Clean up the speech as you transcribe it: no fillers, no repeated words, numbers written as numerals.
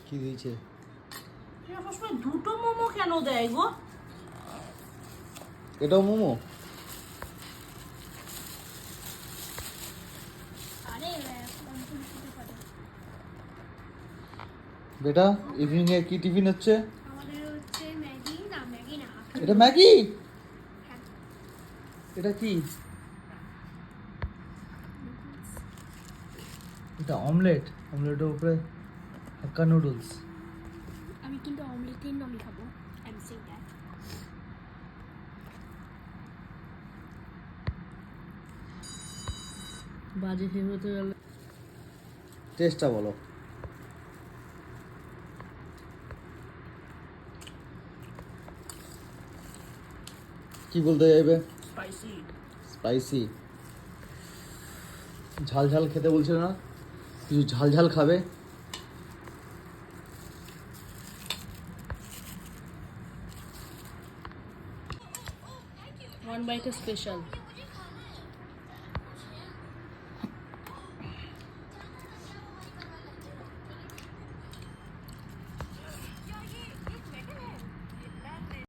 কি দিয়েছে? সবসময় দুটো মোমো কেন দেয় গো? এটাও মোমো? বেটা ইভিনিং এ কি টিফিন হচ্ছে? আমাদের হচ্ছে ম্যাগি না এটা ম্যাগি? হ্যাঁ। এটা কি? এটা অমলেট, অমলেটের উপরে হাক্কা নুডলস। আমি কিন্তু অমলেটের নামই খাবো। I am saying that. বাজে খেয়ে হতে গেলে টেস্টটা বলো। কি বলতে চাইবে? স্পাইসি। স্পাইসি। ঝাল ঝাল খেতে বলছিল না? কিছু ঝাল ঝাল খাবে? One bite special.